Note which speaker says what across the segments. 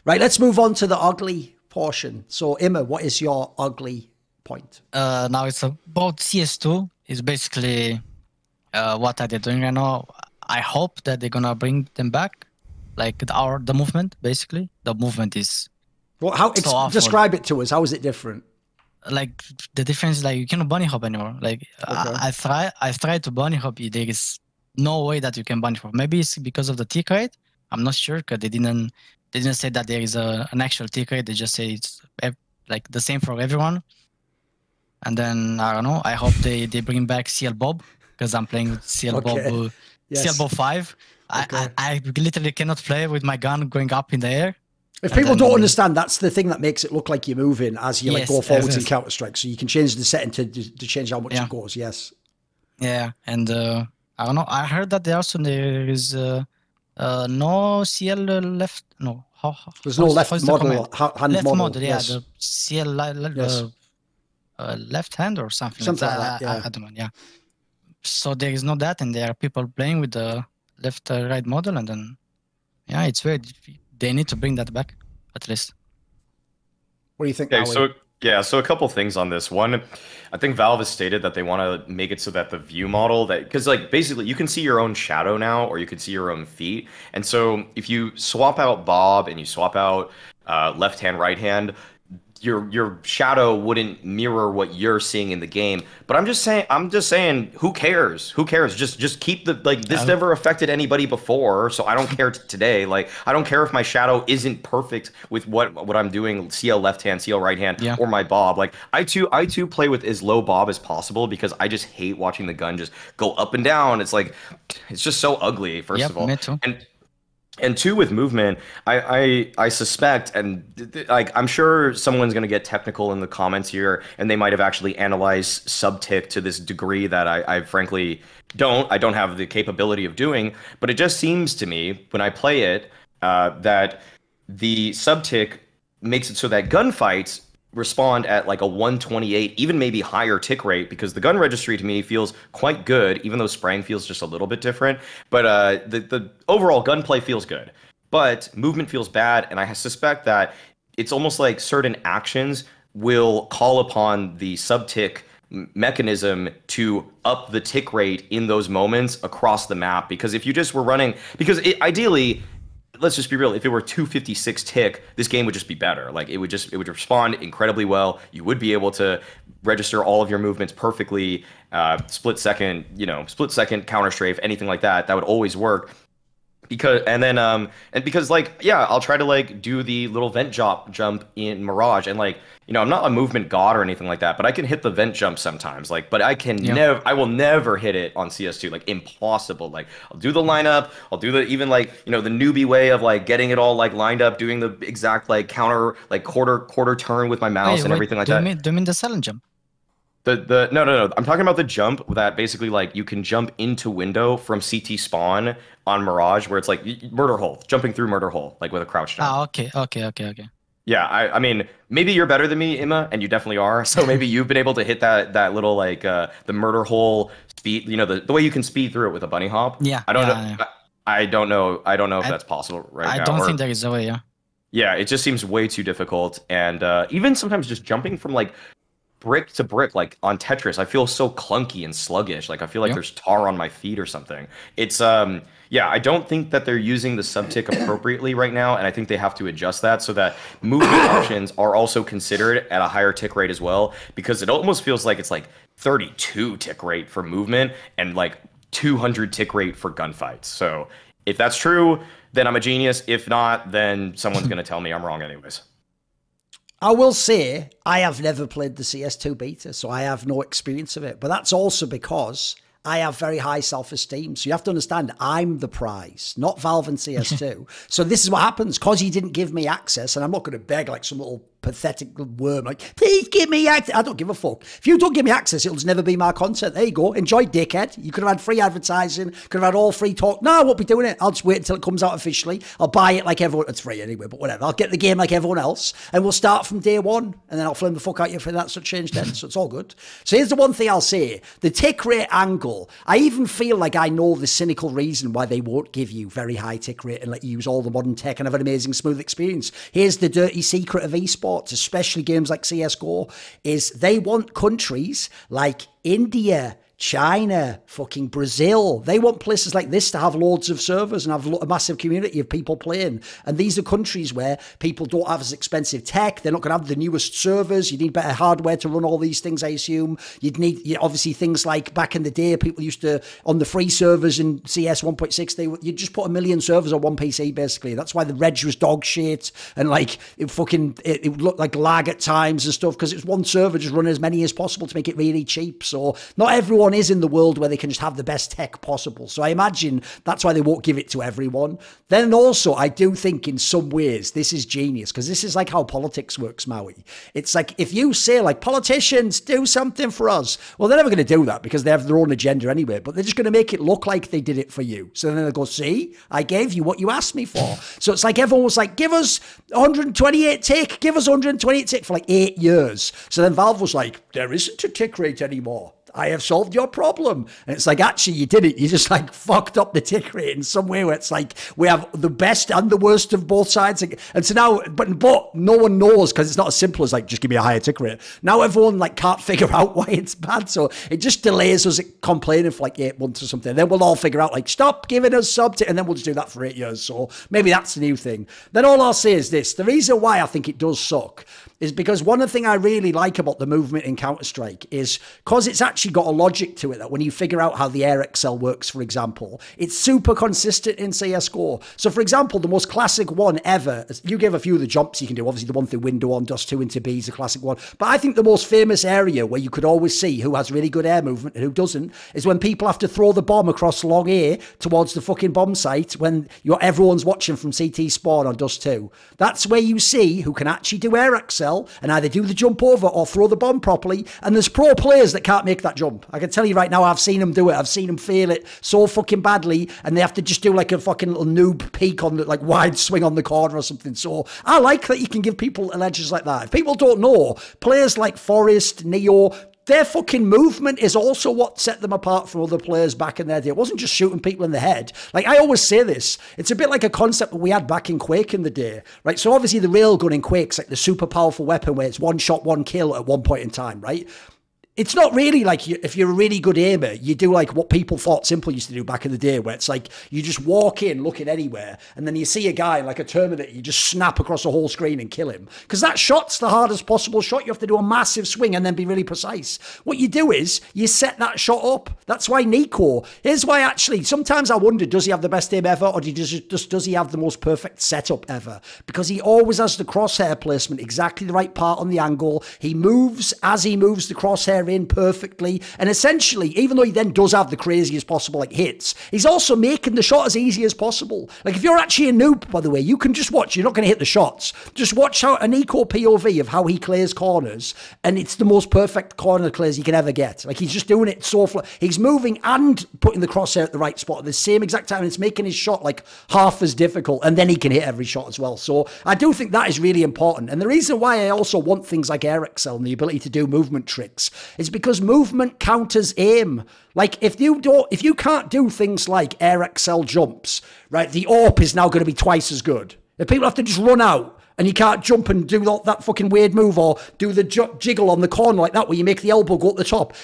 Speaker 1: Right, let's move on to the ugly portion. So, Emma, what is your ugly point?
Speaker 2: Now it's about CS2. It's basically what are they doing right now? I hope that they're gonna bring them back, like the movement. Basically, the movement is
Speaker 1: Well, how
Speaker 2: so awful.
Speaker 1: describe it to us? How is it different?
Speaker 2: Like the difference is like you cannot bunny hop anymore. Like
Speaker 1: Okay.
Speaker 2: I tried to bunny hop. There is no way that you can bunny hop. Maybe it's because of the tick rate. I'm not sure because they didn't say that there is an actual tick rate. They just say it's like the same for everyone. And then I don't know. I hope they bring back CL Bob because I'm playing with CL Bob.
Speaker 1: Yes.
Speaker 2: CL Bob 5.
Speaker 1: Okay.
Speaker 2: I literally cannot play with my gun going up in the air.
Speaker 1: If people don't understand, that's the thing that makes it look like you're moving as you like go forwards in Counter-Strike. So you can change the setting to change how much it goes. Yes.
Speaker 2: Yeah, and I don't know. I heard that there is no CL left. No,
Speaker 1: there's no left model. Hand
Speaker 2: left model. Yeah,
Speaker 1: yes.
Speaker 2: the CL left hand or something.
Speaker 1: Something like that. Yeah.
Speaker 2: I don't know. Yeah. So there is no that, and there are people playing with the left right model, and then yeah, it's weird. They need to bring that back, at least.
Speaker 1: What do you think?
Speaker 3: Okay, so a couple things on this. One, I think Valve has stated that they want to make it so that the view model because like basically you can see your own shadow now, or you can see your own feet. And so if you swap out Bob and you swap out left hand, right hand, your shadow wouldn't mirror what you're seeing in the game. But I'm just saying, who cares? Who cares? Just keep this never affected anybody before, so I don't care today. Like, I don't care if my shadow isn't perfect with what I'm doing, CL left hand, CL right hand, or my Bob. Like, I too play with as low Bob as possible because I just hate watching the gun just go up and down. It's like, it's just so ugly, first of all.
Speaker 2: Me too.
Speaker 3: And two, with movement, I suspect, and like I'm sure someone's gonna get technical in the comments here, and they might have actually analyzed subtick to this degree that I frankly don't. I don't have the capability of doing, but it just seems to me when I play it that the subtick makes it so that gunfights respond at like a 128, even maybe higher tick rate, because the gun registry to me feels quite good, even though spraying feels just a little bit different. But the overall gunplay feels good, but movement feels bad, and I suspect that it's almost like certain actions will call upon the subtick mechanism to up the tick rate in those moments across the map. Because if you just were running, ideally, let's just be real. If it were 256 tick, this game would just be better. Like it would respond incredibly well. You would be able to register all of your movements perfectly. Split second counter strafe, anything like that. That would always work. Because I'll try to like do the little vent jump in Mirage, and like, you know, I'm not a movement god or anything like that, but I can hit the vent jump sometimes. Like, but I will never hit it on CS2. Like, impossible. Like, I'll do the lineup, I'll do the even like, you know, the newbie way of like getting it all like lined up, doing the exact like counter like quarter turn with my mouse and everything like that.
Speaker 2: Do you mean the silent jump?
Speaker 3: No. I'm talking about the jump that basically like you can jump into window from CT spawn on Mirage, where it's like murder hole, jumping through murder hole, like with a crouch jump.
Speaker 2: Okay.
Speaker 3: Yeah, I mean, maybe you're better than me, Emma, and you definitely are. So maybe you've been able to hit that little like the murder hole speed, you know, the way you can speed through it with a bunny hop.
Speaker 2: Yeah.
Speaker 3: I don't know. I don't know if that's possible right now.
Speaker 2: I don't think there is a way. Yeah.
Speaker 3: Yeah, it just seems way too difficult, and even sometimes just jumping from like brick to brick, like on Tetris, I feel so clunky and sluggish. Like I feel like there's tar on my feet or something. It's I don't think that they're using the subtick appropriately right now, and I think they have to adjust that so that movement options are also considered at a higher tick rate as well, because it almost feels like it's like 32 tick rate for movement and like 200 tick rate for gunfights. So if that's true, then I'm a genius. If not, then someone's going to tell me I'm wrong anyways.
Speaker 1: I will say I have never played the CS2 beta, so I have no experience of it. But that's also because I have very high self-esteem. So you have to understand, I'm the prize, not Valve and CS2. So this is what happens. Because he didn't give me access, and I'm not going to beg like some little pathetic worm. Like, please give me access. I don't give a fuck. If you don't give me access, it'll just never be my content. There you go. Enjoy, dickhead. You could have had free advertising. Could have had all free talk. No, I won't be doing it. I'll just wait until it comes out officially. I'll buy it like everyone. It's free anyway, but whatever. I'll get the game like everyone else, and we'll start from day one, and then I'll flame the fuck out you for that sort of change then. So it's all good. So here's the one thing I'll say. The tick rate angle, I even feel like I know the cynical reason why they won't give you very high tick rate and let you use all the modern tech and have an amazing smooth experience. Here's the dirty secret of esports, especially games like CSGO, is they want countries like India, China, fucking Brazil. They want places like this to have loads of servers and have a massive community of people playing. And these are countries where people don't have as expensive tech. They're not going to have the newest servers. You need better hardware to run all these things, I assume. You'd need, obviously, things like back in the day, people used to, on the free servers in CS 1.6, you'd just put 1 million servers on one PC, basically. That's why the reg was dog shit. And like, it would look like lag at times and stuff, because it's one server just running as many as possible to make it really cheap. So not everyone is in the world where they can just have the best tech possible. So I imagine that's why they won't give it to everyone. Then also, I do think in some ways this is genius, because this is like how politics works, Maui. It's like if you say like, politicians, do something for us. Well, they're never going to do that because they have their own agenda anyway, but they're just going to make it look like they did it for you. So then they'll go, see, I gave you what you asked me for. So it's like everyone was like, give us 128 tick, give us 128 tick for like 8 years. So then Valve was like, there isn't a tick rate anymore. I have solved your problem. And it's like, actually, you did it. You just like fucked up the tick rate in some way where it's like, we have the best and the worst of both sides. And so now, but no one knows, because it's not as simple as like, just give me a higher tick rate. Now everyone like can't figure out why it's bad. So it just delays us complaining for like 8 months or something. Then we'll all figure out like, stop giving us sub, and then we'll just do that for 8 years. So maybe that's the new thing. Then all I'll say is this. The reason why I think it does suck is because one of the things I really like about the movement in Counter-Strike is because it's actually got a logic to it, that when you figure out how the air excel works, for example, it's super consistent in CSGO. So, for example, the most classic one ever, you gave a few of the jumps you can do. Obviously, the one through window on Dust 2 into B is a classic one. But I think the most famous area where you could always see who has really good air movement and who doesn't is when people have to throw the bomb across long A towards the fucking bomb site when everyone's watching from CT spawn on Dust 2. That's where you see who can actually do air excel and either do the jump over or throw the bomb properly. And there's pro players that can't make that jump. I can tell you right now, I've seen them do it. I've seen them fail it so fucking badly, and they have to just do like a fucking little noob peek on the like wide swing on the corner or something. So I like that you can give people edges like that. If people don't know, players like Forrest, Neo, their fucking movement is also what set them apart from other players back in their day. It wasn't just shooting people in the head. Like, I always say this. It's a bit like a concept that we had back in Quake in the day, right? So obviously the railgun in Quake's like the super powerful weapon where it's one shot, one kill at one point in time, right? It's not really like if you're a really good aimer, you do like what people thought Simple used to do back in the day, where it's like you just walk in looking anywhere, and then you see a guy like a Terminator, you just snap across the whole screen and kill him. Because that shot's the hardest possible shot. You have to do a massive swing and then be really precise. What you do is you set that shot up. That's why Nico, here's why actually, sometimes I wonder, does he have the best aim ever, or does he have the most perfect setup ever? Because he always has the crosshair placement, exactly the right part on the angle. He moves as he moves the crosshair in perfectly, and essentially, even though he then does have the craziest possible like hits, he's also making the shot as easy as possible. Like, if you're actually a noob, by the way, you can just watch. You're not going to hit the shots. Just watch how an eco POV of how he clears corners, and it's the most perfect corner clears you can ever get. Like, he's just doing it so he's moving and putting the crosshair at the right spot at the same exact time, and it's making his shot like half as difficult, and then he can hit every shot as well. So I do think that is really important. And the reason why I also want things like air excel and the ability to do movement tricks is because movement counters aim. Like, if you can't do things like air excel jumps, right, the AWP is now going to be twice as good. If people have to just run out and you can't jump and do that fucking weird move or do the jiggle on the corner like that where you make the elbow go at the top,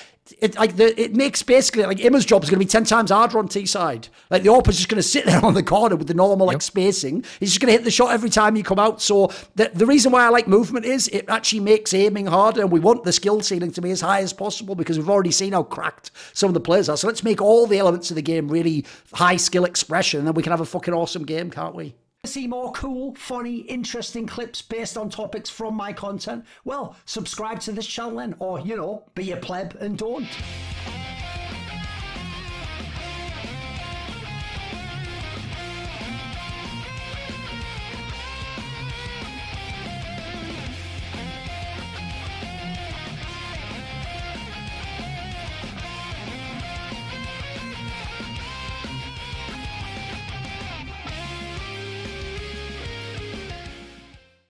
Speaker 1: it makes basically like Immer's job is going to be 10 times harder on T side. Like, the AWP is just going to sit there on the corner with the normal like spacing. He's just going to hit the shot every time you come out. So the reason why I like movement is it actually makes aiming harder, and we want the skill ceiling to be as high as possible because we've already seen how cracked some of the players are. So let's make all the elements of the game really high skill expression, and then we can have a fucking awesome game, can't we? See more cool, funny, interesting clips based on topics from my content? Well, subscribe to this channel then, or, be a pleb and don't.